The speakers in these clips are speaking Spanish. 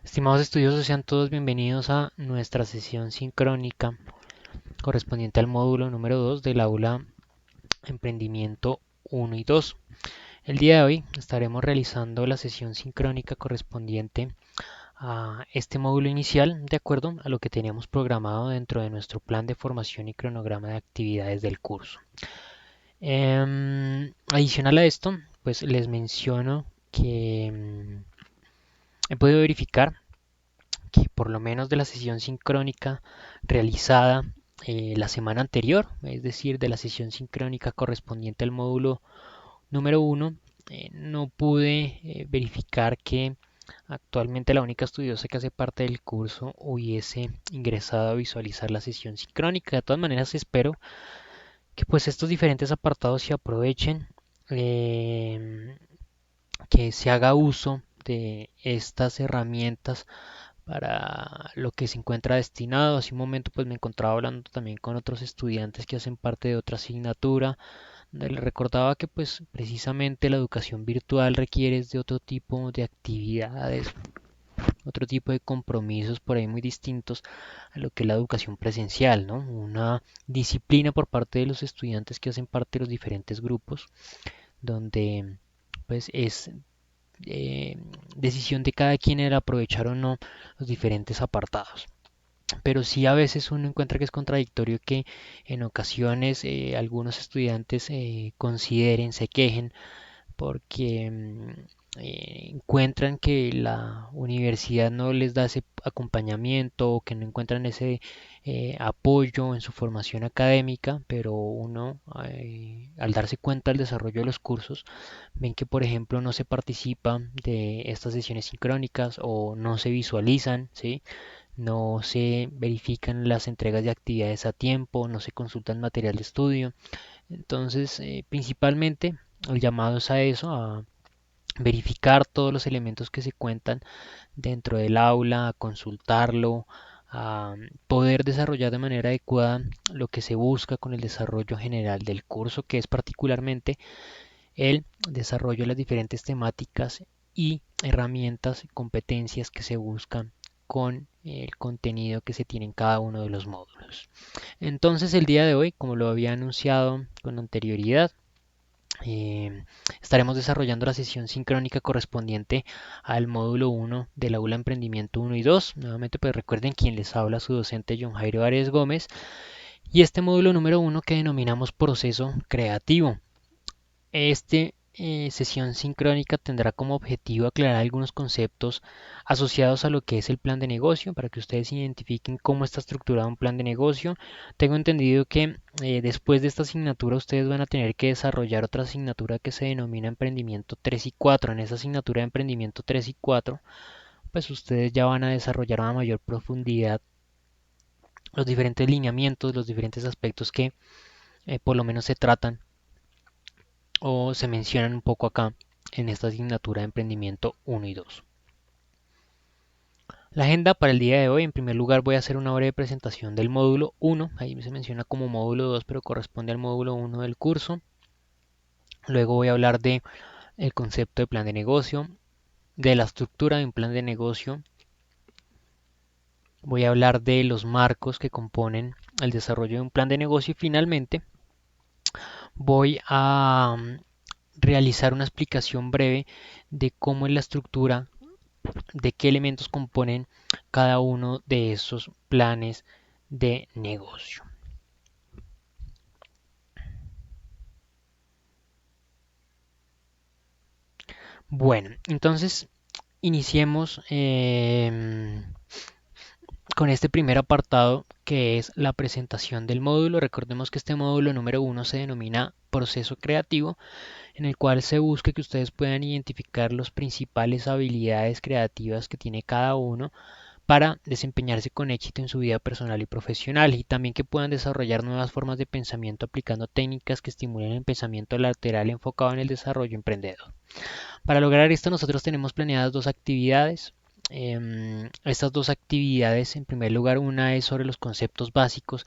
Estimados estudiosos, sean todos bienvenidos a nuestra sesión sincrónica correspondiente al módulo número 2 del aula Emprendimiento 1 y 2. El día de hoy estaremos realizando la sesión sincrónica correspondiente a este módulo inicial de acuerdo a lo que teníamos programado dentro de nuestro plan de formación y cronograma de actividades del curso. Adicional a esto, pues les menciono que he podido verificar que por lo menos de la sesión sincrónica realizada la semana anterior, es decir, de la sesión sincrónica correspondiente al módulo número 1, no pude verificar que actualmente la única estudiosa que hace parte del curso hubiese ingresado a visualizar la sesión sincrónica. De todas maneras, espero que pues estos diferentes apartados se aprovechen, eh, que se haga uso de estas herramientas para lo que se encuentra destinado. Hace un momento pues me encontraba hablando también con otros estudiantes que hacen parte de otra asignatura, donde les recordaba que pues precisamente la educación virtual requiere de otro tipo de actividades, otro tipo de compromisos por ahí muy distintos a lo que es la educación presencial, ¿no? Una disciplina por parte de los estudiantes que hacen parte de los diferentes grupos, donde pues es eh, decisión de cada quien el aprovechar o no los diferentes apartados. Pero sí a veces uno encuentra que es contradictorio que en ocasiones algunos estudiantes consideren, se quejen porque encuentran que la universidad no les da ese acompañamiento o que no encuentran ese apoyo en su formación académica, pero uno al darse cuenta del desarrollo de los cursos, ven que por ejemplo no se participa de estas sesiones sincrónicas o no se visualizan, ¿sí? No se verifican las entregas de actividades a tiempo, no se consultan material de estudio. Entonces, principalmente el llamado es a eso, a verificar todos los elementos que se cuentan dentro del aula, a consultarlo, a poder desarrollar de manera adecuada lo que se busca con el desarrollo general del curso, que es particularmente el desarrollo de las diferentes temáticas y herramientas y competencias que se buscan con el contenido que se tiene en cada uno de los módulos. Entonces el día de hoy, como lo había anunciado con anterioridad, eh, estaremos desarrollando la sesión sincrónica correspondiente al módulo 1 del aula Emprendimiento 1 y 2. Nuevamente pues recuerden quien les habla su docente John Jairo Arias Gómez y este módulo número 1 que denominamos proceso creativo. Este sesión sincrónica tendrá como objetivo aclarar algunos conceptos asociados a lo que es el plan de negocio, para que ustedes identifiquen cómo está estructurado un plan de negocio. Tengo entendido que después de esta asignatura ustedes van a tener que desarrollar otra asignatura que se denomina Emprendimiento 3 y 4. En esa asignatura de Emprendimiento 3 y 4, pues ustedes ya van a desarrollar a mayor profundidad los diferentes lineamientos, los diferentes aspectos que por lo menos se tratan o se mencionan un poco acá en esta asignatura de Emprendimiento 1 y 2. La agenda para el día de hoy, en primer lugar voy a hacer una breve presentación del módulo 1, ahí se menciona como módulo 2 pero corresponde al módulo 1 del curso. Luego voy a hablar de el concepto de plan de negocio, de la estructura de un plan de negocio, voy a hablar de los marcos que componen el desarrollo de un plan de negocio y finalmente voy a realizar una explicación breve de cómo es la estructura, de qué elementos componen cada uno de esos planes de negocio. Bueno, entonces iniciemos con este primer apartado que es la presentación del módulo. Recordemos que este módulo número 1 se denomina proceso creativo, en el cual se busca que ustedes puedan identificar las principales habilidades creativas que tiene cada uno para desempeñarse con éxito en su vida personal y profesional y también que puedan desarrollar nuevas formas de pensamiento aplicando técnicas que estimulen el pensamiento lateral enfocado en el desarrollo emprendedor. Para lograr esto nosotros tenemos planeadas dos actividades. Estas dos actividades, en primer lugar, una es sobre los conceptos básicos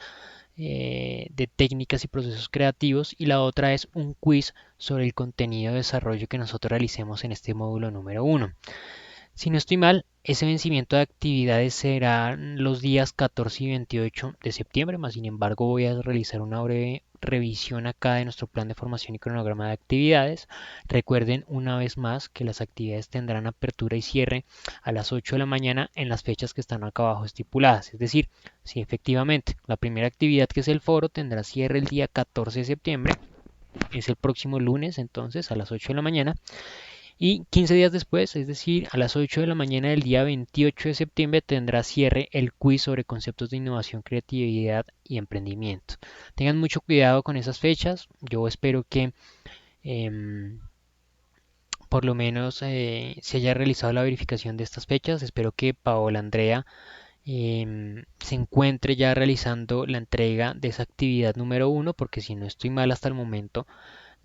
de técnicas y procesos creativos y la otra es un quiz sobre el contenido de desarrollo que nosotros realicemos en este módulo número 1. Si no estoy mal, ese vencimiento de actividades será los días 14 y 28 de septiembre, más sin embargo voy a realizar una breve revisión acá de nuestro plan de formación y cronograma de actividades. Recuerden una vez más que las actividades tendrán apertura y cierre a las 8 de la mañana en las fechas que están acá abajo estipuladas. Es decir, si efectivamente la primera actividad, que es el foro, tendrá cierre el día 14 de septiembre, es el próximo lunes entonces a las 8 de la mañana, y 15 días después, es decir, a las 8 de la mañana del día 28 de septiembre, tendrá cierre el quiz sobre conceptos de innovación, creatividad y emprendimiento. Tengan mucho cuidado con esas fechas. Yo espero que eh, por lo menos se haya realizado la verificación de estas fechas. Espero que Paola Andrea se encuentre ya realizando la entrega de esa actividad número uno, porque si no estoy mal hasta el momento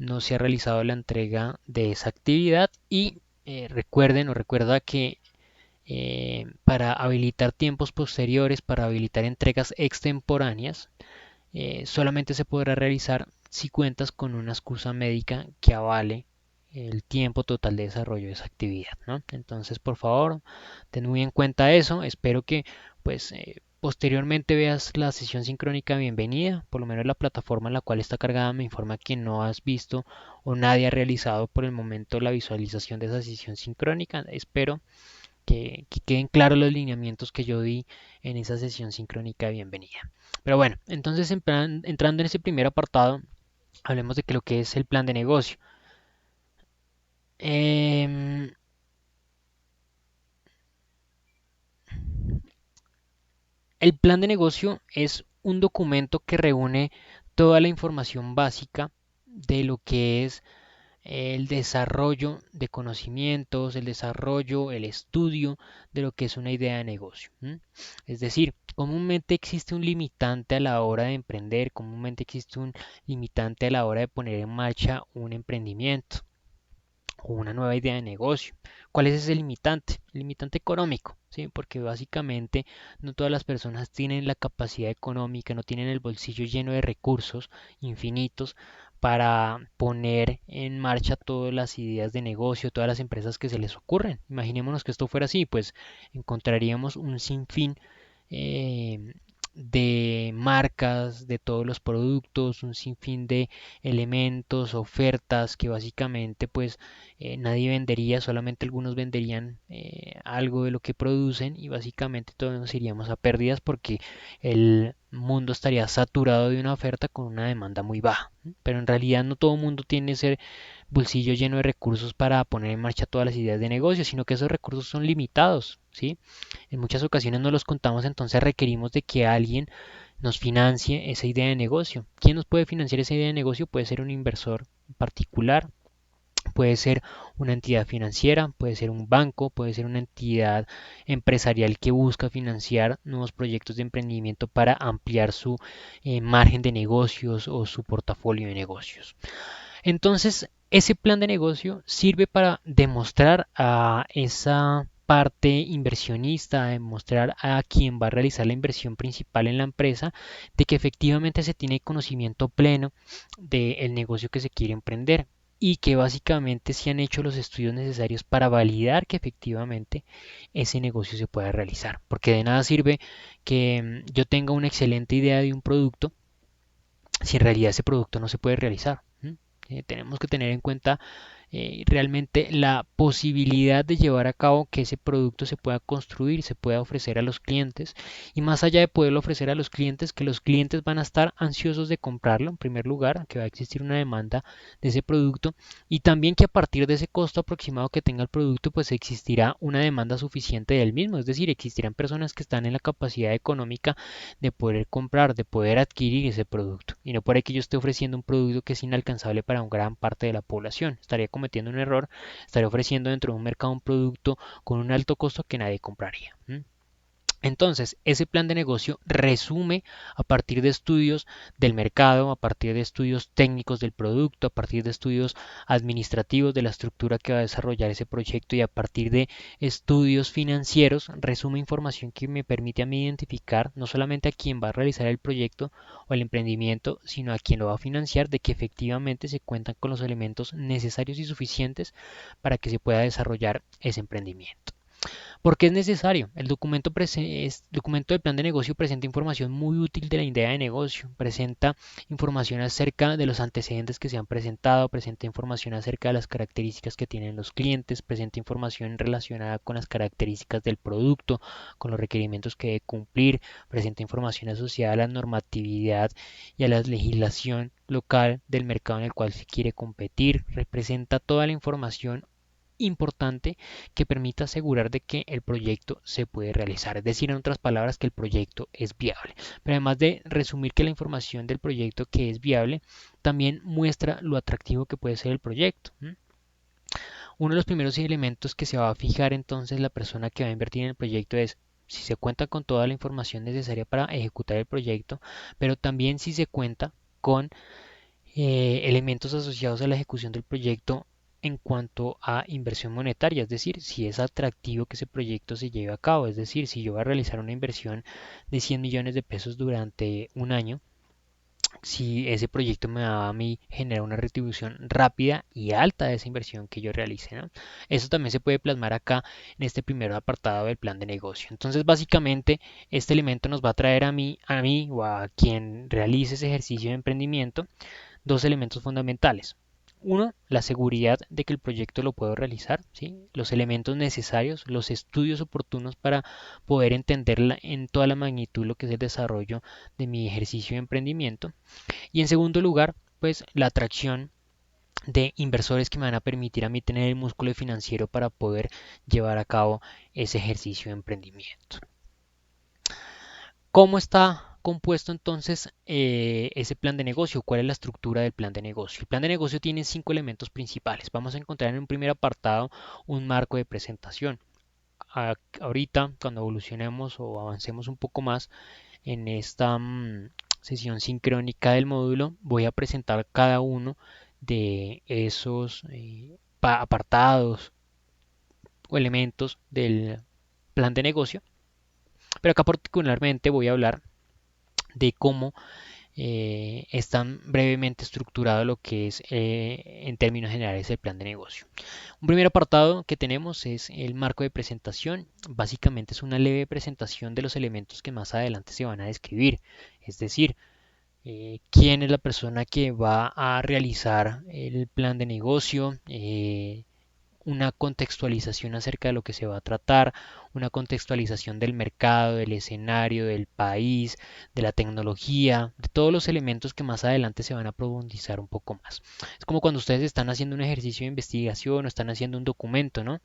no se ha realizado la entrega de esa actividad. Y recuerden o recuerda que para habilitar tiempos posteriores, para habilitar entregas extemporáneas, solamente se podrá realizar si cuentas con una excusa médica que avale el tiempo total de desarrollo de esa actividad, ¿no? Entonces, por favor, ten muy en cuenta eso. Espero que, pues, posteriormente veas la sesión sincrónica bienvenida. Por lo menos la plataforma en la cual está cargada me informa que no has visto o nadie ha realizado por el momento la visualización de esa sesión sincrónica. Espero que queden claros los lineamientos que yo di en esa sesión sincrónica de bienvenida. Pero bueno, entonces entrando en ese primer apartado, hablemos de que lo que es el plan de negocio. Em, el plan de negocio es un documento que reúne toda la información básica de lo que es el desarrollo de conocimientos, el desarrollo, el estudio de lo que es una idea de negocio. Es decir, comúnmente existe un limitante a la hora de emprender, comúnmente existe un limitante a la hora de poner en marcha un emprendimiento o una nueva idea de negocio. ¿Cuál es ese limitante? El limitante económico, ¿sí? Porque básicamente no todas las personas tienen la capacidad económica, no tienen el bolsillo lleno de recursos infinitos para poner en marcha todas las ideas de negocio, todas las empresas que se les ocurren. Imaginémonos que esto fuera así, pues encontraríamos un sinfín eh, de marcas, de todos los productos, un sinfín de elementos, ofertas que básicamente pues nadie vendería, solamente algunos venderían algo de lo que producen y básicamente todos nos iríamos a pérdidas porque el mundo estaría saturado de una oferta con una demanda muy baja. Pero en realidad no todo el mundo tiene ese bolsillo lleno de recursos para poner en marcha todas las ideas de negocio, sino que esos recursos son limitados, ¿sí? En muchas ocasiones no los contamos, entonces requerimos de que alguien nos financie esa idea de negocio. ¿Quién nos puede financiar esa idea de negocio? Puede ser un inversor particular, puede ser una entidad financiera, puede ser un banco, puede ser una entidad empresarial que busca financiar nuevos proyectos de emprendimiento para ampliar su margen de negocios o su portafolio de negocios. Entonces, ese plan de negocio sirve para demostrar a esa parte inversionista, demostrar a quien va a realizar la inversión principal en la empresa, de que efectivamente se tiene conocimiento pleno del negocio que se quiere emprender y que básicamente se han hecho los estudios necesarios para validar que efectivamente ese negocio se pueda realizar. Porque de nada sirve que yo tenga una excelente idea de un producto si en realidad ese producto no se puede realizar. Tenemos que tener en cuenta realmente la posibilidad de llevar a cabo que ese producto se pueda construir, se pueda ofrecer a los clientes y más allá de poderlo ofrecer a los clientes, que los clientes van a estar ansiosos de comprarlo en primer lugar, que va a existir una demanda de ese producto y también que a partir de ese costo aproximado que tenga el producto pues existirá una demanda suficiente del mismo, es decir, existirán personas que están en la capacidad económica de poder comprar, de poder adquirir ese producto y no por ahí que yo esté ofreciendo un producto que es inalcanzable para una gran parte de la población. Estaría cometiendo un error, estaría ofreciendo dentro de un mercado un producto con un alto costo que nadie compraría. Entonces, ese plan de negocio resume a partir de estudios del mercado, a partir de estudios técnicos del producto, a partir de estudios administrativos de la estructura que va a desarrollar ese proyecto y a partir de estudios financieros, resume información que me permite a mí identificar no solamente a quién va a realizar el proyecto o el emprendimiento, sino a quién lo va a financiar, de que efectivamente se cuentan con los elementos necesarios y suficientes para que se pueda desarrollar ese emprendimiento. ¿Por qué es necesario? El documento del plan de negocio presenta información muy útil de la idea de negocio, presenta información acerca de los antecedentes que se han presentado, presenta información acerca de las características que tienen los clientes, presenta información relacionada con las características del producto, con los requerimientos que debe cumplir, presenta información asociada a la normatividad y a la legislación local del mercado en el cual se quiere competir, representa toda la información importante que permita asegurar de que el proyecto se puede realizar, es decir, en otras palabras, que el proyecto es viable. Pero además de resumir que la información del proyecto que es viable, también muestra lo atractivo que puede ser el proyecto. Uno de los primeros elementos que se va a fijar entonces la persona que va a invertir en el proyecto es si se cuenta con toda la información necesaria para ejecutar el proyecto, pero también si se cuenta con elementos asociados a la ejecución del proyecto en cuanto a inversión monetaria, es decir, si es atractivo que ese proyecto se lleve a cabo, es decir, si yo voy a realizar una inversión de 100 millones de pesos durante un año, si ese proyecto me va a mí generar una retribución rápida y alta de esa inversión que yo realice, ¿no? Eso también se puede plasmar acá en este primer apartado del plan de negocio. Entonces, básicamente, este elemento nos va a traer a mí o a quien realice ese ejercicio de emprendimiento dos elementos fundamentales. Uno, la seguridad de que el proyecto lo puedo realizar, ¿sí? Los elementos necesarios, los estudios oportunos para poder entender en toda la magnitud lo que es el desarrollo de mi ejercicio de emprendimiento. Y en segundo lugar, pues la atracción de inversores que me van a permitir a mí tener el músculo financiero para poder llevar a cabo ese ejercicio de emprendimiento. ¿Cómo está compuesto entonces ese plan de negocio? ¿Cuál es la estructura del plan de negocio? El plan de negocio tiene cinco elementos principales. Vamos a encontrar en un primer apartado un marco de presentación. Ahorita, cuando evolucionemos o avancemos un poco más en esta sesión sincrónica del módulo, voy a presentar cada uno de esos apartados o elementos del plan de negocio. Pero acá particularmente voy a hablar de cómo está brevemente estructurado lo que es en términos generales el plan de negocio. Un primer apartado que tenemos es el marco de presentación. Básicamente es una leve presentación de los elementos que más adelante se van a describir. Es decir, quién es la persona que va a realizar el plan de negocio, una contextualización acerca de lo que se va a tratar, una contextualización del mercado, del escenario, del país, de la tecnología, de todos los elementos que más adelante se van a profundizar un poco más. Es como cuando ustedes están haciendo un ejercicio de investigación o están haciendo un documento, ¿no?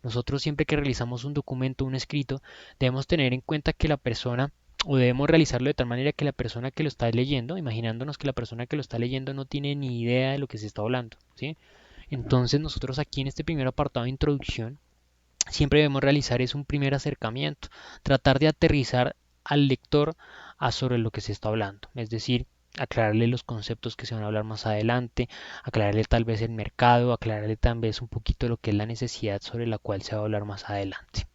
Nosotros siempre que realizamos un documento, un escrito, debemos tener en cuenta que la persona o debemos realizarlo de tal manera que la persona que lo está leyendo, imaginándonos que la persona que lo está leyendo no tiene ni idea de lo que se está hablando, ¿sí? Entonces nosotros aquí en este primer apartado de introducción siempre debemos realizar es un primer acercamiento, tratar de aterrizar al lector a sobre lo que se está hablando, es decir, aclararle los conceptos que se van a hablar más adelante, aclararle tal vez el mercado, aclararle tal vez un poquito lo que es la necesidad sobre la cual se va a hablar más adelante.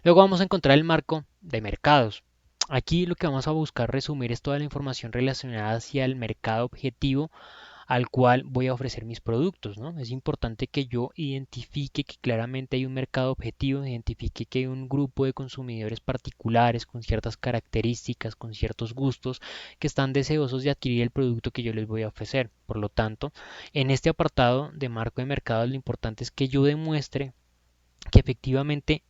Luego vamos a encontrar el marco de mercados. Aquí lo que vamos a buscar resumir es toda la información relacionada hacia el mercado objetivo al cual voy a ofrecer mis productos, ¿no? Es importante que yo identifique que claramente hay un mercado objetivo, identifique que hay un grupo de consumidores particulares con ciertas características, con ciertos gustos, que están deseosos de adquirir el producto que yo les voy a ofrecer. Por lo tanto, en este apartado de marco de mercado, lo importante es que yo demuestre que efectivamente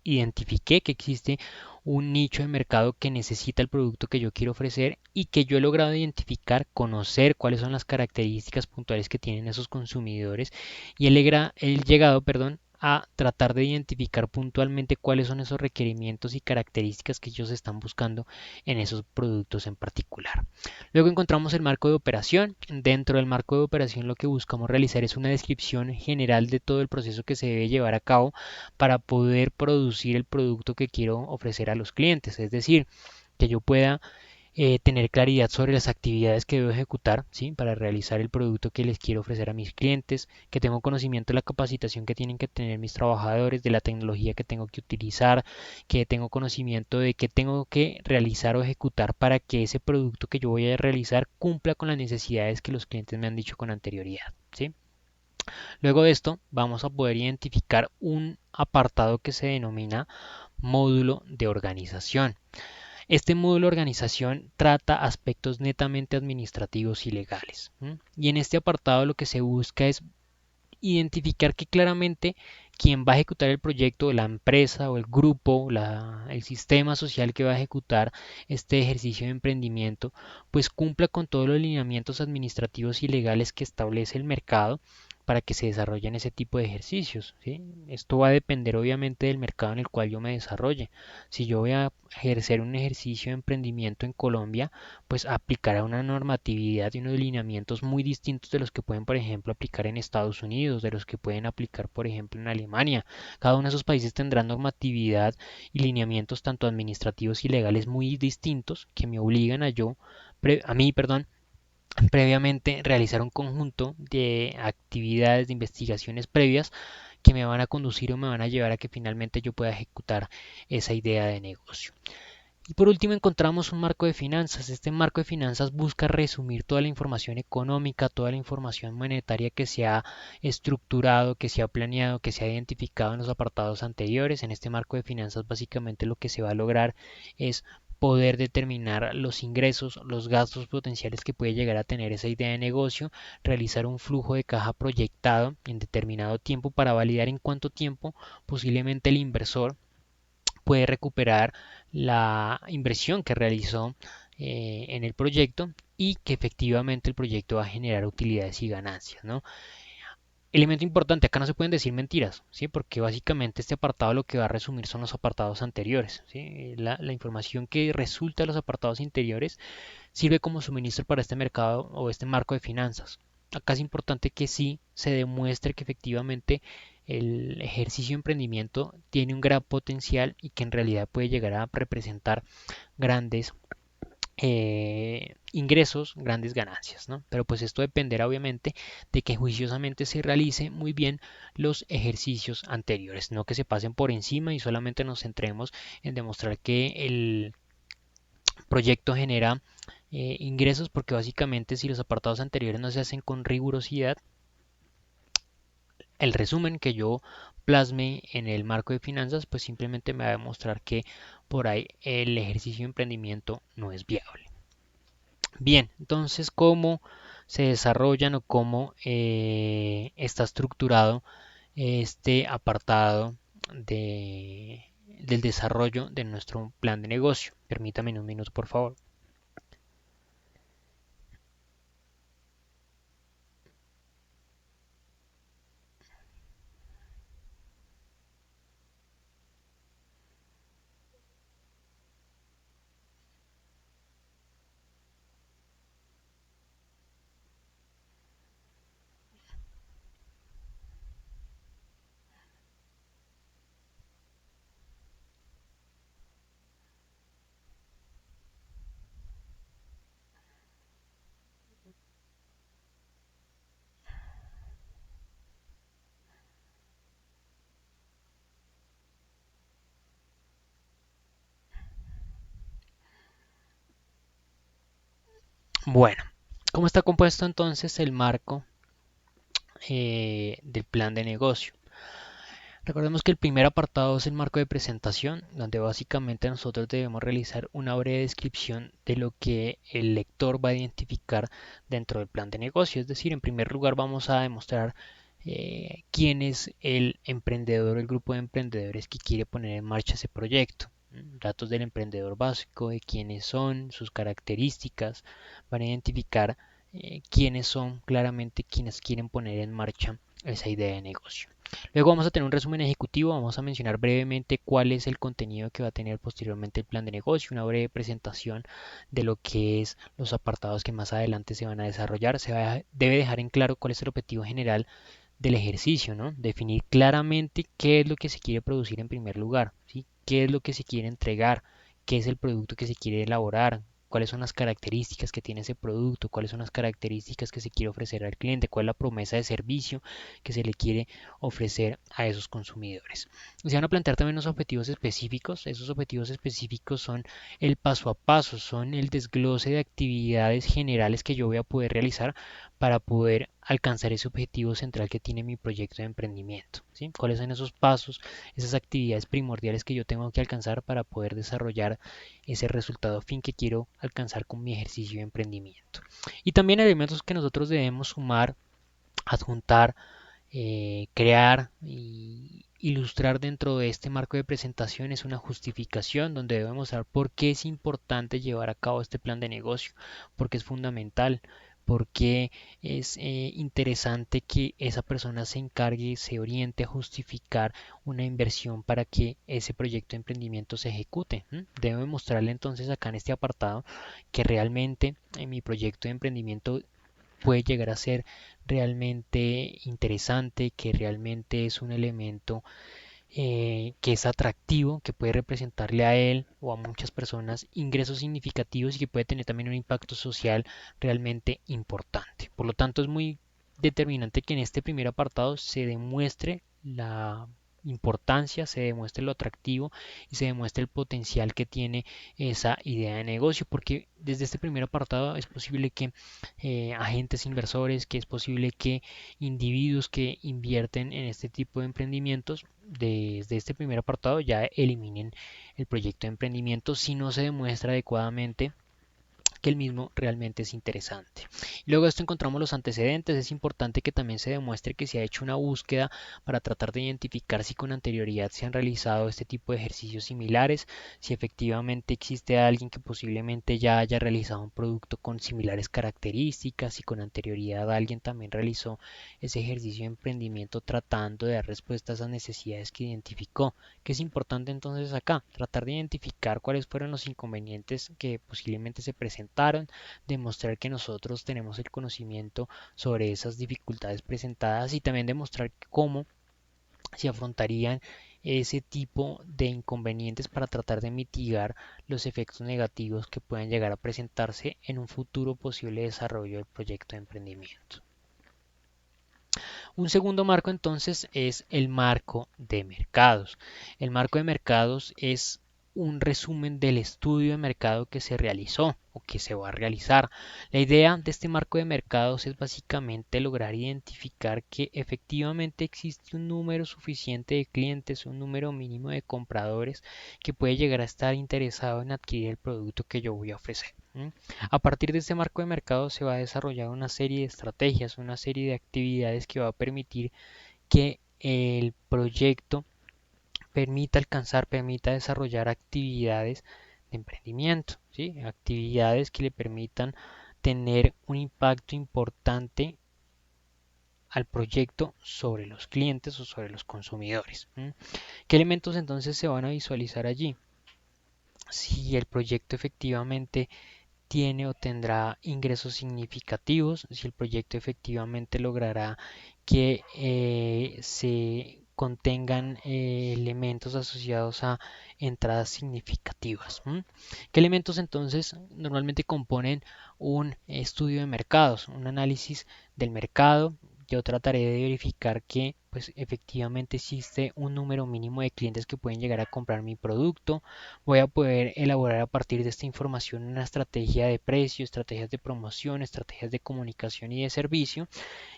identifiqué que existe un nicho de mercado que necesita el producto que yo quiero ofrecer y que yo he logrado identificar, conocer cuáles son las características puntuales que tienen esos consumidores y he llegado, perdón, a tratar de identificar puntualmente cuáles son esos requerimientos y características que ellos están buscando en esos productos en particular. Luego encontramos el marco de operación. Dentro del marco de operación lo que buscamos realizar es una descripción general de todo el proceso que se debe llevar a cabo para poder producir el producto que quiero ofrecer a los clientes. Es decir, que yo pueda tener claridad sobre las actividades que debo ejecutar, ¿sí? Para realizar el producto que les quiero ofrecer a mis clientes, que tengo conocimiento de la capacitación que tienen que tener mis trabajadores, de la tecnología que tengo que utilizar, que tengo conocimiento de qué tengo que realizar o ejecutar para que ese producto que yo voy a realizar cumpla con las necesidades que los clientes me han dicho con anterioridad, ¿sí? Luego de esto vamos a poder identificar un apartado que se denomina módulo de organización. Este módulo de organización trata aspectos netamente administrativos y legales. Y en este apartado lo que se busca es identificar que claramente quien va a ejecutar el proyecto, la empresa o el grupo, el sistema social que va a ejecutar este ejercicio de emprendimiento, pues cumpla con todos los lineamientos administrativos y legales que establece el mercado para que se desarrollen ese tipo de ejercicios, ¿sí? Esto va a depender obviamente del mercado en el cual yo me desarrolle. Si yo voy a ejercer un ejercicio de emprendimiento en Colombia, pues aplicará una normatividad y unos lineamientos muy distintos de los que pueden, por ejemplo, aplicar en Estados Unidos, de los que pueden aplicar, por ejemplo, en Alemania. Cada uno de esos países tendrá normatividad y lineamientos tanto administrativos y legales muy distintos que me obligan a mí, perdón, previamente realizar un conjunto de actividades, de investigaciones previas que me van a conducir o me van a llevar a que finalmente yo pueda ejecutar esa idea de negocio. Y por último encontramos un marco de finanzas. Este marco de finanzas busca resumir toda la información económica, toda la información monetaria que se ha estructurado, que se ha planeado, que se ha identificado en los apartados anteriores. En este marco de finanzas básicamente lo que se va a lograr es poder determinar los ingresos, los gastos potenciales que puede llegar a tener esa idea de negocio, realizar un flujo de caja proyectado en determinado tiempo para validar en cuánto tiempo posiblemente el inversor puede recuperar la inversión que realizó en el proyecto y que efectivamente el proyecto va a generar utilidades y ganancias, ¿no? Elemento importante, acá no se pueden decir mentiras, ¿sí? Porque básicamente este apartado lo que va a resumir son los apartados anteriores, ¿sí? La información que resulta de los apartados anteriores sirve como suministro para este mercado o este marco de finanzas. Acá es importante que sí se demuestre que efectivamente el ejercicio de emprendimiento tiene un gran potencial y que en realidad puede llegar a representar grandes ingresos, grandes ganancias, ¿no? Pero pues esto dependerá obviamente de que juiciosamente se realice muy bien los ejercicios anteriores, no que se pasen por encima y solamente nos centremos en demostrar que el proyecto genera ingresos, porque básicamente si los apartados anteriores no se hacen con rigurosidad, el resumen que yo plasme en el marco de finanzas pues simplemente me va a demostrar que por ahí el ejercicio de emprendimiento no es viable. Bien, entonces cómo se desarrollan o cómo está estructurado este apartado del desarrollo de nuestro plan de negocio. Permítame un minuto, por favor. Bueno, ¿cómo está compuesto entonces el marco del plan de negocio? Recordemos que el primer apartado es el marco de presentación, donde básicamente nosotros debemos realizar una breve descripción de lo que el lector va a identificar dentro del plan de negocio. Es decir, en primer lugar vamos a demostrar quién es el emprendedor, el grupo de emprendedores que quiere poner en marcha ese proyecto. Datos del emprendedor básico, de quiénes son, sus características, van a identificar quiénes son claramente quienes quieren poner en marcha esa idea de negocio. Luego vamos a tener un resumen ejecutivo, vamos a mencionar brevemente cuál es el contenido que va a tener posteriormente el plan de negocio, una breve presentación de lo que es los apartados que más adelante se van a desarrollar. Debe dejar en claro cuál es el objetivo general del ejercicio, ¿no? Definir claramente qué es lo que se quiere producir en primer lugar, ¿sí? ¿Qué es lo que se quiere entregar? ¿Qué es el producto que se quiere elaborar? ¿Cuáles son las características que tiene ese producto? ¿Cuáles son las características que se quiere ofrecer al cliente? ¿Cuál es la promesa de servicio que se le quiere ofrecer a esos consumidores? Se van a plantear también unos objetivos específicos. Esos objetivos específicos son el paso a paso, son el desglose de actividades generales que yo voy a poder realizar para poder alcanzar ese objetivo central que tiene mi proyecto de emprendimiento, ¿sí? ¿Cuáles son esos pasos, esas actividades primordiales que yo tengo que alcanzar para poder desarrollar ese resultado fin que quiero alcanzar con mi ejercicio de emprendimiento? Y también elementos que nosotros debemos sumar, adjuntar, crear y ilustrar dentro de este marco de presentación es una justificación donde debemos mostrar por qué es importante llevar a cabo este plan de negocio, porque es fundamental, porque es interesante que esa persona se encargue, se oriente a justificar una inversión para que ese proyecto de emprendimiento se ejecute. Debo mostrarle entonces acá en este apartado que realmente en mi proyecto de emprendimiento puede llegar a ser realmente interesante, que realmente es un elemento que es atractivo, que puede representarle a él o a muchas personas ingresos significativos y que puede tener también un impacto social realmente importante. Por lo tanto, es muy determinante que en este primer apartado se demuestre la importancia, se demuestre lo atractivo y se demuestre el potencial que tiene esa idea de negocio, porque desde este primer apartado es posible que agentes inversores, que es posible que individuos que invierten en este tipo de emprendimientos desde este primer apartado ya eliminen el proyecto de emprendimiento si no se demuestra adecuadamente que el mismo realmente es interesante. Y luego de esto encontramos los antecedentes. Es importante que también se demuestre que se ha hecho una búsqueda para tratar de identificar si con anterioridad se han realizado este tipo de ejercicios similares, si efectivamente existe alguien que posiblemente ya haya realizado un producto con similares características, si con anterioridad alguien también realizó ese ejercicio de emprendimiento tratando de dar respuesta a esas necesidades que identificó. ¿Qué es importante entonces acá? Tratar de identificar cuáles fueron los inconvenientes que posiblemente se presentaron, demostrar que nosotros tenemos el conocimiento sobre esas dificultades presentadas y también demostrar cómo se afrontarían ese tipo de inconvenientes para tratar de mitigar los efectos negativos que puedan llegar a presentarse en un futuro posible desarrollo del proyecto de emprendimiento. Un segundo marco entonces es el marco de mercados. El marco de mercados es un resumen del estudio de mercado que se realizó o que se va a realizar. La idea de este marco de mercados es básicamente lograr identificar que efectivamente existe un número suficiente de clientes, un número mínimo de compradores que puede llegar a estar interesado en adquirir el producto que yo voy a ofrecer. A partir de este marco de mercado se va a desarrollar una serie de estrategias, una serie de actividades que va a permitir que el proyecto permita alcanzar, permita desarrollar actividades de emprendimiento, ¿sí? Actividades que le permitan tener un impacto importante al proyecto sobre los clientes o sobre los consumidores. ¿Qué elementos entonces se van a visualizar allí? Si el proyecto efectivamente tiene o tendrá ingresos significativos, si el proyecto efectivamente logrará que se contengan elementos asociados a entradas significativas. ¿Qué elementos entonces normalmente componen un estudio de mercados, un análisis del mercado? Yo trataré de verificar que pues efectivamente existe un número mínimo de clientes que pueden llegar a comprar mi producto. Voy a poder elaborar a partir de esta información una estrategia de precio, estrategias de promoción, estrategias de comunicación y de servicio,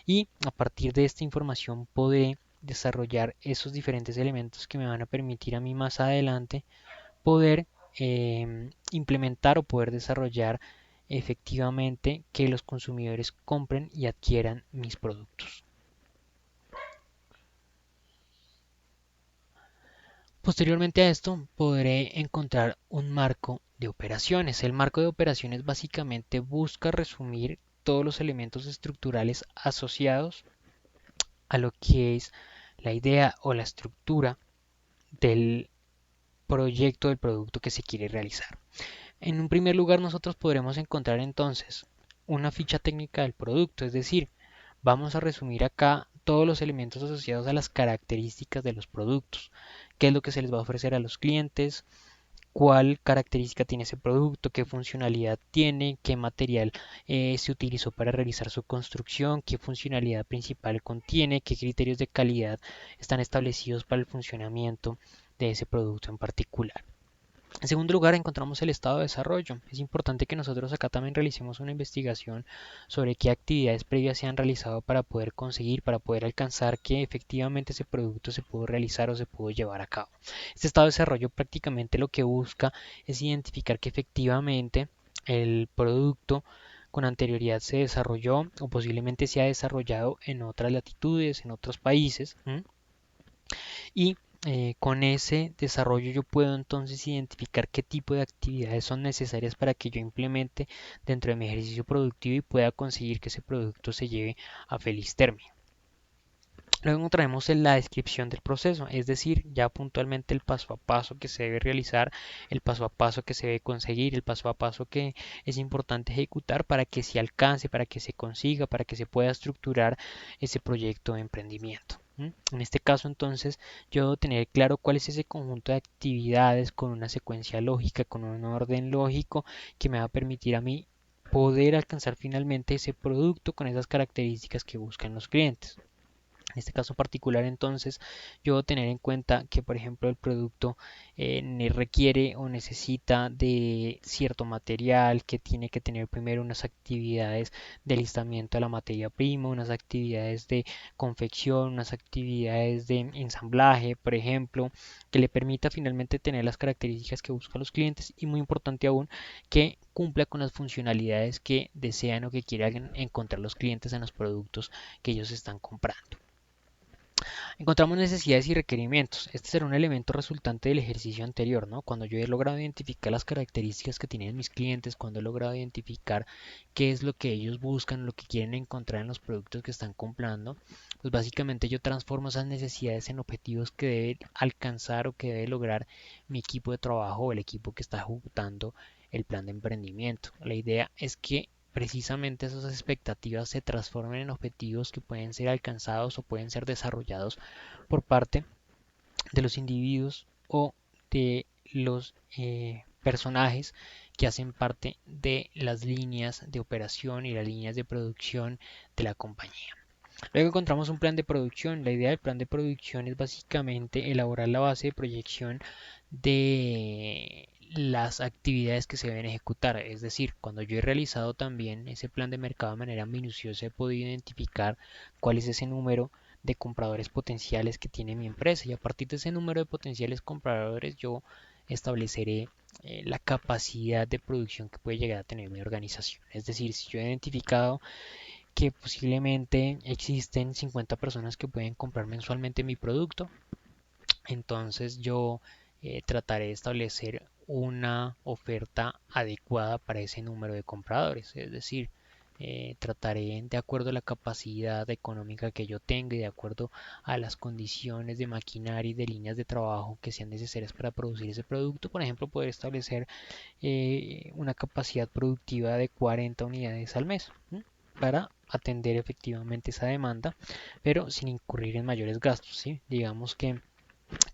y a partir de esta información podré desarrollar esos diferentes elementos que me van a permitir a mí más adelante poder implementar o poder desarrollar efectivamente que los consumidores compren y adquieran mis productos. Posteriormente a esto podré encontrar un marco de operaciones. El marco de operaciones básicamente busca resumir todos los elementos estructurales asociados a lo que es la idea o la estructura del proyecto del producto que se quiere realizar. En un primer lugar nosotros podremos encontrar entonces una ficha técnica del producto, es decir, vamos a resumir acá todos los elementos asociados a las características de los productos, qué es lo que se les va a ofrecer a los clientes, cuál característica tiene ese producto, qué funcionalidad tiene, qué material se utilizó para realizar su construcción, qué funcionalidad principal contiene, qué criterios de calidad están establecidos para el funcionamiento de ese producto en particular. En segundo lugar, encontramos el estado de desarrollo. Es importante que nosotros acá también realicemos una investigación sobre qué actividades previas se han realizado para poder conseguir, para poder alcanzar que efectivamente ese producto se pudo realizar o se pudo llevar a cabo. Este estado de desarrollo prácticamente lo que busca es identificar que efectivamente el producto con anterioridad se desarrolló o posiblemente se ha desarrollado en otras latitudes, en otros países, ¿m? Y con ese desarrollo yo puedo entonces identificar qué tipo de actividades son necesarias para que yo implemente dentro de mi ejercicio productivo y pueda conseguir que ese producto se lleve a feliz término. Luego encontraremos en la descripción del proceso, es decir, ya puntualmente el paso a paso que se debe realizar, el paso a paso que se debe conseguir, el paso a paso que es importante ejecutar para que se alcance, para que se consiga, para que se pueda estructurar ese proyecto de emprendimiento. En este caso, entonces, yo debo tener claro cuál es ese conjunto de actividades con una secuencia lógica, con un orden lógico que me va a permitir a mí poder alcanzar finalmente ese producto con esas características que buscan los clientes. En este caso particular, entonces, yo debo tener en cuenta que, por ejemplo, el producto requiere o necesita de cierto material, que tiene que tener primero unas actividades de alistamiento de la materia prima, unas actividades de confección, unas actividades de ensamblaje, por ejemplo, que le permita finalmente tener las características que buscan los clientes y, muy importante aún, que cumpla con las funcionalidades que desean o que quieran encontrar los clientes en los productos que ellos están comprando. Encontramos necesidades y requerimientos. Este será un elemento resultante del ejercicio anterior, ¿no? Cuando yo he logrado identificar las características que tienen mis clientes, cuando he logrado identificar qué es lo que ellos buscan, lo que quieren encontrar en los productos que están comprando, pues básicamente yo transformo esas necesidades en objetivos que debe alcanzar o que debe lograr mi equipo de trabajo o el equipo que está ejecutando el plan de emprendimiento. La idea es que precisamente esas expectativas se transformen en objetivos que pueden ser alcanzados o pueden ser desarrollados por parte de los individuos o de los personajes que hacen parte de las líneas de operación y las líneas de producción de la compañía. Luego encontramos un plan de producción. La idea del plan de producción es básicamente elaborar la base de proyección de las actividades que se deben ejecutar. Es decir, cuando yo he realizado también ese plan de mercado de manera minuciosa, he podido identificar cuál es ese número de compradores potenciales que tiene mi empresa y a partir de ese número de potenciales compradores yo estableceré la capacidad de producción que puede llegar a tener mi organización. Es decir, si yo he identificado que posiblemente existen 50 personas que pueden comprar mensualmente mi producto, entonces yo trataré de establecer una oferta adecuada para ese número de compradores. Es decir, trataré de acuerdo a la capacidad económica que yo tenga y de acuerdo a las condiciones de maquinaria y de líneas de trabajo que sean necesarias para producir ese producto. Por ejemplo, poder establecer una capacidad productiva de 40 unidades al mes, ¿m? Para atender efectivamente esa demanda, pero sin incurrir en mayores gastos, ¿sí? Digamos que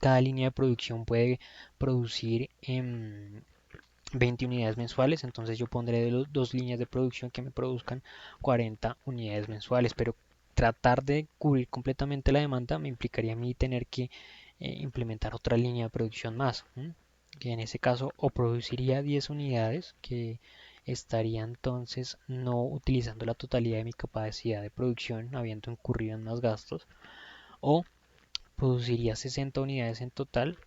cada línea de producción puede producir 20 unidades mensuales, entonces yo pondré dos líneas de producción que me produzcan 40 unidades mensuales, pero tratar de cubrir completamente la demanda me implicaría a mí tener que implementar otra línea de producción más, ¿m? Que en ese caso o produciría 10 unidades que estaría entonces no utilizando la totalidad de mi capacidad de producción, habiendo incurrido en más gastos, o produciría 60 unidades en total,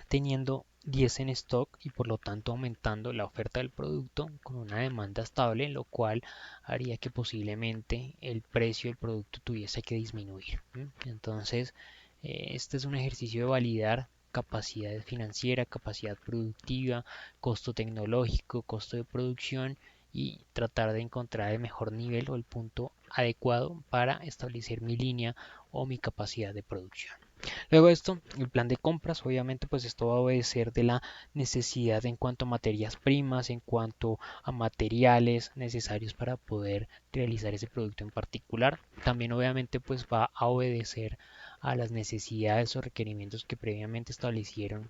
teniendo 10 en stock y por lo tanto aumentando la oferta del producto con una demanda estable, lo cual haría que posiblemente el precio del producto tuviese que disminuir. Entonces, este es un ejercicio de validar capacidad financiera, capacidad productiva, costo tecnológico, costo de producción y tratar de encontrar el mejor nivel o el punto adecuado para establecer mi línea o mi capacidad de producción. Luego de esto, el plan de compras, obviamente pues esto va a obedecer de la necesidad en cuanto a materias primas, en cuanto a materiales necesarios para poder realizar ese producto en particular. También obviamente pues va a obedecer a las necesidades o requerimientos que previamente establecieron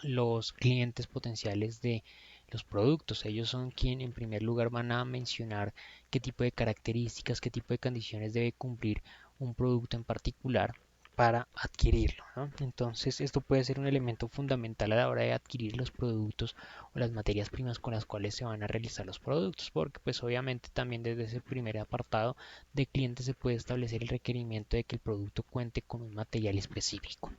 los clientes potenciales de los productos. Ellos son quien en primer lugar van a mencionar qué tipo de características, qué tipo de condiciones debe cumplir un producto en particular para adquirirlo, ¿no? Entonces esto puede ser un elemento fundamental a la hora de adquirir los productos o las materias primas con las cuales se van a realizar los productos, porque pues obviamente también desde ese primer apartado de clientes se puede establecer el requerimiento de que el producto cuente con un material específico.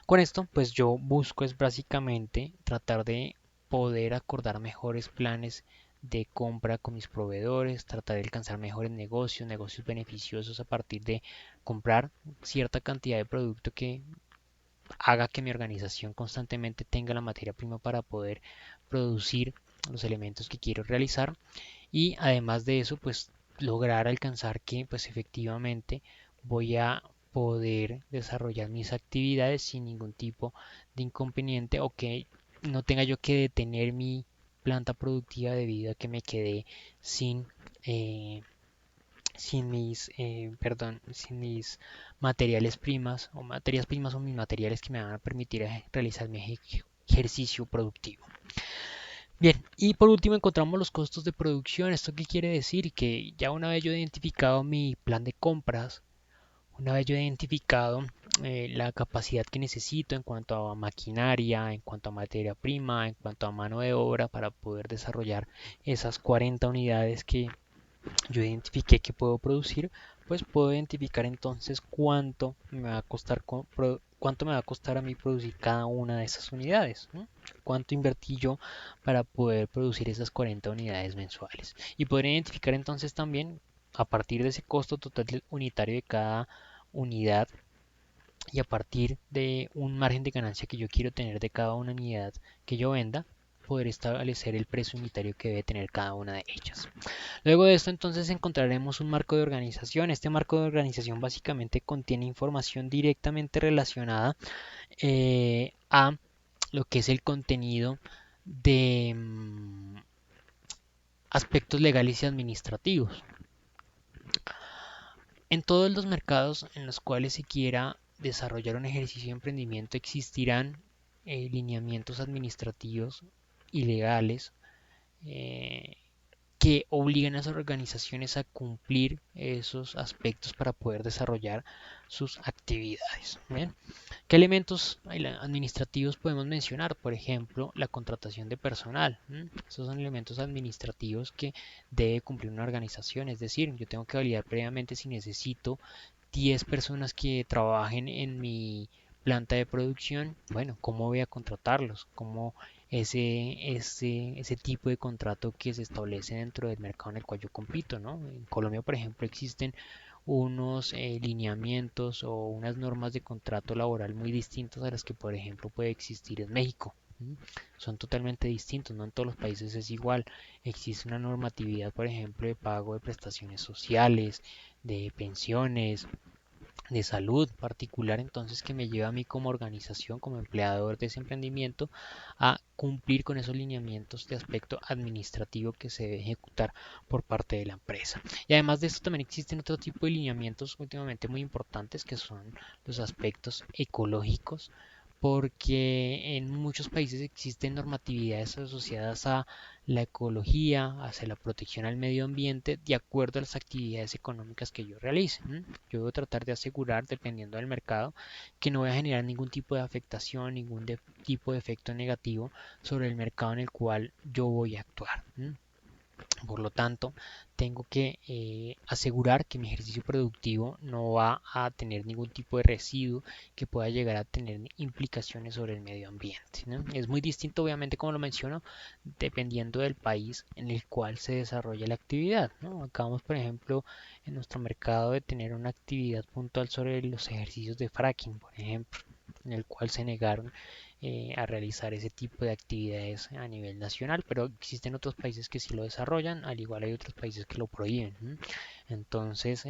Con esto pues yo busco es básicamente tratar de poder acordar mejores planes de compra con mis proveedores, tratar de alcanzar mejores negocios, negocios beneficiosos a partir de comprar cierta cantidad de producto que haga que mi organización constantemente tenga la materia prima para poder producir los elementos que quiero realizar, y además de eso pues lograr alcanzar que pues efectivamente voy a poder desarrollar mis actividades sin ningún tipo de inconveniente, o que no tenga yo que detener mi planta productiva debido a que me quedé sin eh, sin mis materiales primas o materias primas o mis materiales que me van a permitir realizar mi ejercicio productivo. Bien, y por último encontramos los costos de producción. ¿Esto qué quiere decir? Que ya una vez yo he identificado mi plan de compras, una vez yo he identificado la capacidad que necesito en cuanto a maquinaria, en cuanto a materia prima, en cuanto a mano de obra para poder desarrollar esas 40 unidades que yo identifiqué que puedo producir, pues puedo identificar entonces cuánto me va a costar cuánto me va a costar a mí producir cada una de esas unidades, ¿no? Cuánto invertí yo para poder producir esas 40 unidades mensuales. Y podría identificar entonces también a partir de ese costo total unitario de cada unidad, y a partir de un margen de ganancia que yo quiero tener de cada una unidad que yo venda, poder establecer el precio unitario que debe tener cada una de ellas. Luego de esto entonces encontraremos un marco de organización. Este marco de organización básicamente contiene información directamente relacionada a lo que es el contenido de aspectos legales y administrativos. En todos los mercados en los cuales se quiera desarrollar un ejercicio de emprendimiento existirán lineamientos administrativos y legales eh, que obligan a las organizaciones a cumplir esos aspectos para poder desarrollar sus actividades. ¿Bien? ¿Qué elementos administrativos podemos mencionar? Por ejemplo, la contratación de personal. Esos son elementos administrativos que debe cumplir una organización. Es decir, yo tengo que validar previamente si necesito 10 personas que trabajen en mi planta de producción. Bueno, ¿cómo voy a contratarlos? ¿Cómo ese tipo de contrato que se establece dentro del mercado en el cual yo compito, ¿no? En Colombia, por ejemplo, existen unos lineamientos o unas normas de contrato laboral muy distintas a las que, por ejemplo, puede existir en México. Son totalmente distintos, no en todos los países es igual. Existe una normatividad, por ejemplo, de pago de prestaciones sociales, de pensiones, de salud particular, entonces que me lleva a mí como organización, como empleador de ese emprendimiento, a cumplir con esos lineamientos de aspecto administrativo que se debe ejecutar por parte de la empresa. Y además de esto también existen otro tipo de lineamientos últimamente muy importantes, que son los aspectos ecológicos, porque en muchos países existen normatividades asociadas a la ecología, hacia la protección al medio ambiente, de acuerdo a las actividades económicas que yo realice. Yo debo tratar de asegurar, dependiendo del mercado, que no voy a generar ningún tipo de afectación, ningún tipo de efecto negativo sobre el mercado en el cual yo voy a actuar. Por lo tanto, tengo que asegurar que mi ejercicio productivo no va a tener ningún tipo de residuo que pueda llegar a tener implicaciones sobre el medio ambiente, ¿no? Es muy distinto, obviamente, como lo menciono, dependiendo del país en el cual se desarrolla la actividad, ¿no? Acabamos, por ejemplo, en nuestro mercado de tener una actividad puntual sobre los ejercicios de fracking, por ejemplo, en el cual se negaron a realizar ese tipo de actividades a nivel nacional, pero existen otros países que sí lo desarrollan, al igual hay otros países que lo prohíben. Entonces,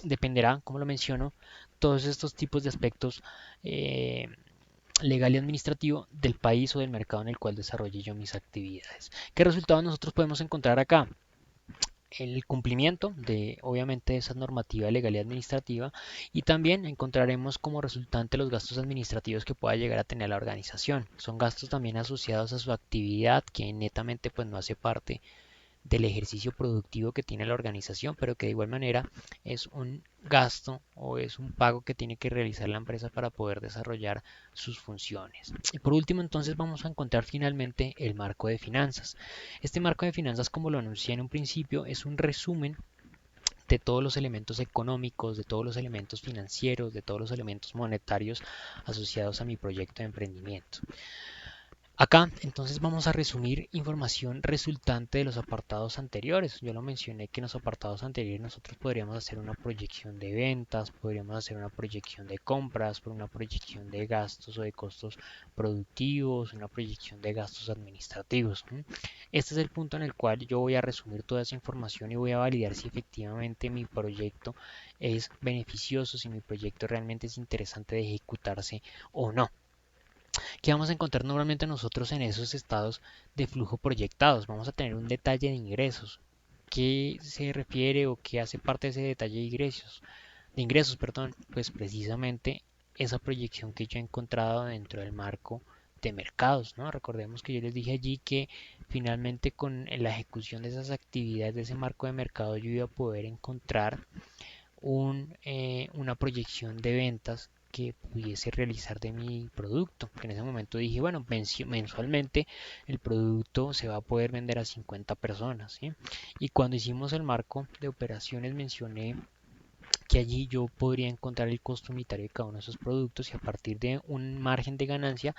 dependerá, como lo menciono, todos estos tipos de aspectos legal y administrativo del país o del mercado en el cual desarrolle yo mis actividades. ¿Qué resultados nosotros podemos encontrar acá? El cumplimiento de obviamente esa normativa legal y administrativa, y también encontraremos como resultante los gastos administrativos que pueda llegar a tener la organización. Son gastos también asociados a su actividad que netamente pues no hace parte del ejercicio productivo que tiene la organización, pero que de igual manera es un gasto o es un pago que tiene que realizar la empresa para poder desarrollar sus funciones. Y por último, entonces vamos a encontrar finalmente el marco de finanzas. Este marco de finanzas, como lo anuncié en un principio, es un resumen de todos los elementos económicos, de todos los elementos financieros, de todos los elementos monetarios asociados a mi proyecto de emprendimiento. Acá entonces vamos a resumir información resultante de los apartados anteriores. Yo lo mencioné que en los apartados anteriores nosotros podríamos hacer una proyección de ventas, podríamos hacer una proyección de compras, una proyección de gastos o de costos productivos, una proyección de gastos administrativos. Este es el punto en el cual yo voy a resumir toda esa información y voy a validar si efectivamente mi proyecto es beneficioso, si mi proyecto realmente es interesante de ejecutarse o no. ¿Qué vamos a encontrar normalmente nosotros en esos estados de flujo proyectados? Vamos a tener un detalle de ingresos. ¿Qué se refiere o qué hace parte de ese detalle de ingresos, perdón? Pues precisamente esa proyección que yo he encontrado dentro del marco de mercados, ¿no? Recordemos que yo les dije allí que finalmente con la ejecución de esas actividades de ese marco de mercado yo iba a poder encontrar una proyección de ventas que pudiese realizar de mi producto. Que en ese momento dije, bueno, mensualmente el producto se va a poder vender a 50 personas. ¿Sí? Y cuando hicimos el marco de operaciones mencioné que allí yo podría encontrar el costo unitario de cada uno de esos productos y a partir de un margen de ganancia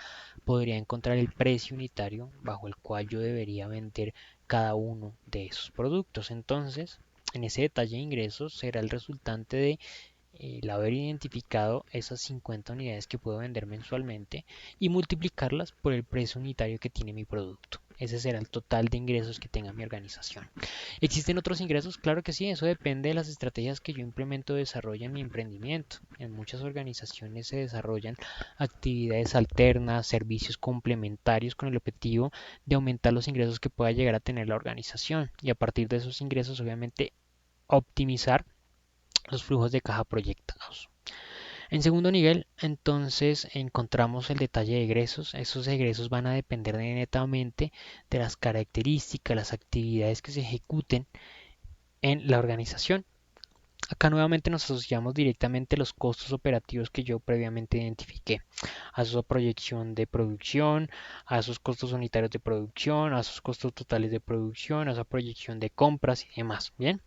podría encontrar el precio unitario bajo el cual yo debería vender cada uno de esos productos. Entonces, en ese detalle de ingresos será el resultante de el haber identificado esas 50 unidades que puedo vender mensualmente y multiplicarlas por el precio unitario que tiene mi producto. Ese será el total de ingresos que tenga mi organización. ¿Existen otros ingresos? Claro que sí, eso depende de las estrategias que yo implemento o desarrollo en mi emprendimiento. En muchas organizaciones se desarrollan actividades alternas, servicios complementarios con el objetivo de aumentar los ingresos que pueda llegar a tener la organización y a partir de esos ingresos obviamente optimizar los flujos de caja proyectados. En segundo nivel, entonces encontramos el detalle de egresos. Esos egresos van a depender netamente de las características, las actividades que se ejecuten en la organización. Acá nuevamente nos asociamos directamente a los costos operativos que yo previamente identifiqué, a su proyección de producción, a sus costos unitarios de producción, a sus costos totales de producción, a esa proyección de compras y demás. Bien,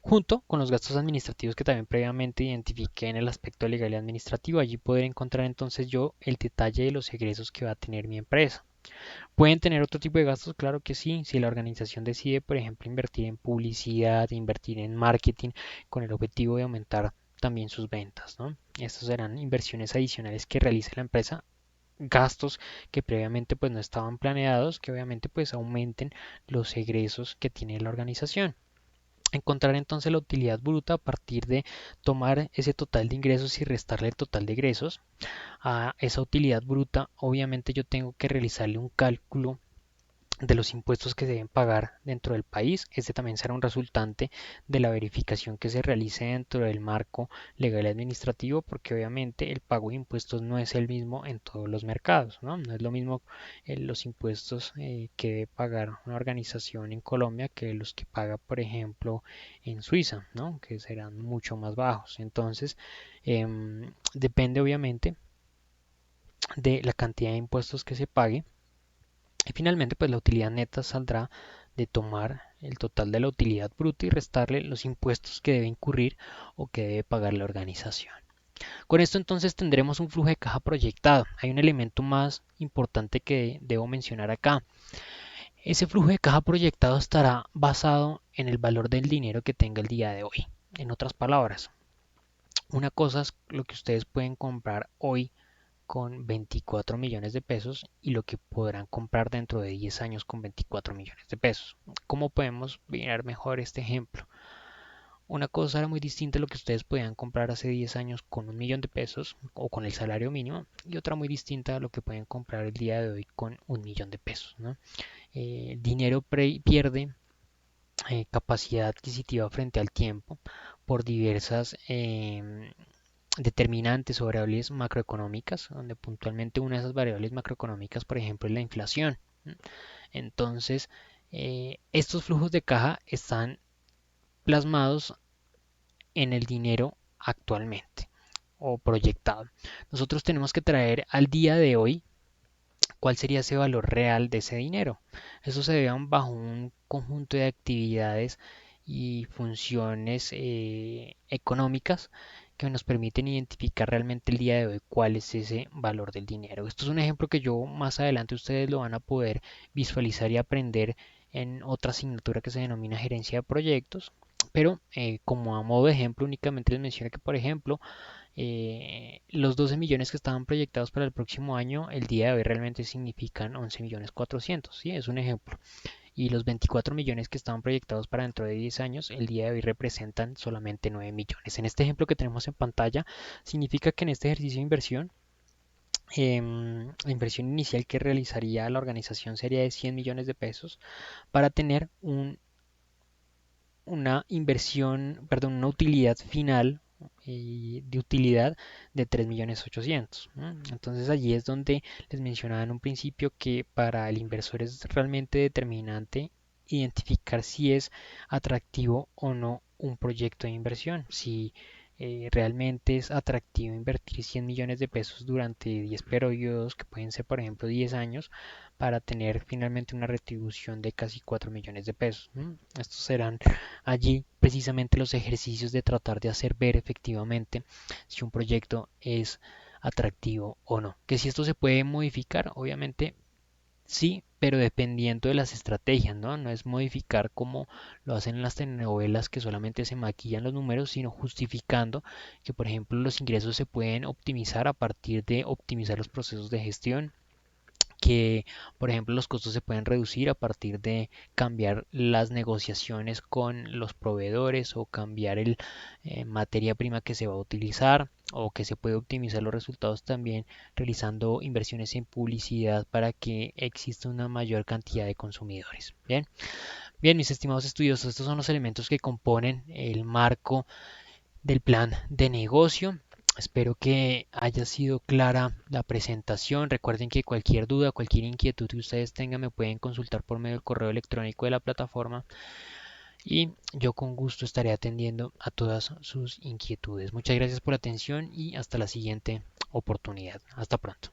junto con los gastos administrativos que también previamente identifiqué en el aspecto legal y administrativo. Allí poder encontrar entonces yo el detalle de los egresos que va a tener mi empresa. ¿Pueden tener otro tipo de gastos? Claro que sí. Si la organización decide, por ejemplo, invertir en publicidad, invertir en marketing con el objetivo de aumentar también sus ventas, ¿no? Estas serán inversiones adicionales que realice la empresa, gastos que previamente pues no estaban planeados, que obviamente pues aumenten los egresos que tiene la organización. Encontrar entonces la utilidad bruta a partir de tomar ese total de ingresos y restarle el total de egresos. A esa utilidad bruta, obviamente yo tengo que realizarle un cálculo de los impuestos que se deben pagar dentro del país. Este también será un resultante de la verificación que se realice dentro del marco legal y administrativo, porque obviamente el pago de impuestos no es el mismo en todos los mercados, ¿no? No es lo mismo los impuestos que debe pagar una organización en Colombia que los que paga, por ejemplo, en Suiza, ¿no? Que serán mucho más bajos. Entonces, depende obviamente de la cantidad de impuestos que se pague y finalmente, pues la utilidad neta saldrá de tomar el total de la utilidad bruta y restarle los impuestos que debe incurrir o que debe pagar la organización. Con esto entonces tendremos un flujo de caja proyectado. Hay un elemento más importante que debo mencionar acá. Ese flujo de caja proyectado estará basado en el valor del dinero que tenga el día de hoy. En otras palabras, una cosa es lo que ustedes pueden comprar hoy con 24 millones de pesos y lo que podrán comprar dentro de 10 años con 24 millones de pesos. ¿Cómo podemos mirar mejor este ejemplo? Una cosa era muy distinta a lo que ustedes podían comprar hace 10 años con 1 millón de pesos o con el salario mínimo y otra muy distinta a lo que pueden comprar el día de hoy con 1 millón de pesos, ¿no? El dinero pierde capacidad adquisitiva frente al tiempo por diversas determinantes o variables macroeconómicas, donde puntualmente una de esas variables macroeconómicas, por ejemplo, es la inflación. Entonces, Estos flujos de caja están plasmados en el dinero actualmente o proyectado. Nosotros tenemos que traer al día de hoy cuál sería ese valor real de ese dinero. Eso se debe bajo un conjunto de actividades y funciones económicas que nos permiten identificar realmente el día de hoy cuál es ese valor del dinero. Esto es un ejemplo que yo más adelante ustedes lo van a poder visualizar y aprender en otra asignatura que se denomina gerencia de proyectos. Pero como a modo de ejemplo únicamente les menciono que por ejemplo los 12 millones que estaban proyectados para el próximo año, el día de hoy realmente significan 11 millones 400, ¿sí? Es un ejemplo. Y los 24 millones que estaban proyectados para dentro de 10 años, el día de hoy representan solamente 9 millones. En este ejemplo que tenemos en pantalla, significa que en este ejercicio de inversión, la inversión inicial que realizaría la organización sería de 100 millones de pesos para tener una inversión, perdón, una utilidad final de utilidad de 3.800.000. Entonces allí es donde les mencionaba en un principio que para el inversor es realmente determinante identificar si es atractivo o no un proyecto de inversión. Si realmente es atractivo invertir 100 millones de pesos durante 10 periodos, que pueden ser por ejemplo 10 años, para tener finalmente una retribución de casi 4 millones de pesos. Estos serán allí precisamente los ejercicios de tratar de hacer ver efectivamente si un proyecto es atractivo o no. Que si esto se puede modificar, obviamente sí, pero dependiendo de las estrategias, ¿no? No es modificar como lo hacen en las telenovelas que solamente se maquillan los números, sino justificando que, por ejemplo, los ingresos se pueden optimizar a partir de optimizar los procesos de gestión, que por ejemplo los costos se pueden reducir a partir de cambiar las negociaciones con los proveedores o cambiar el materia prima que se va a utilizar, o que se puede optimizar los resultados también realizando inversiones en publicidad para que exista una mayor cantidad de consumidores. Bien, bien, mis estimados estudiosos, estos son los elementos que componen el marco del plan de negocio. Espero que haya sido clara la presentación. Recuerden que cualquier duda, cualquier inquietud que ustedes tengan me pueden consultar por medio del correo electrónico de la plataforma y yo con gusto estaré atendiendo a todas sus inquietudes. Muchas gracias por la atención y hasta la siguiente oportunidad. Hasta pronto.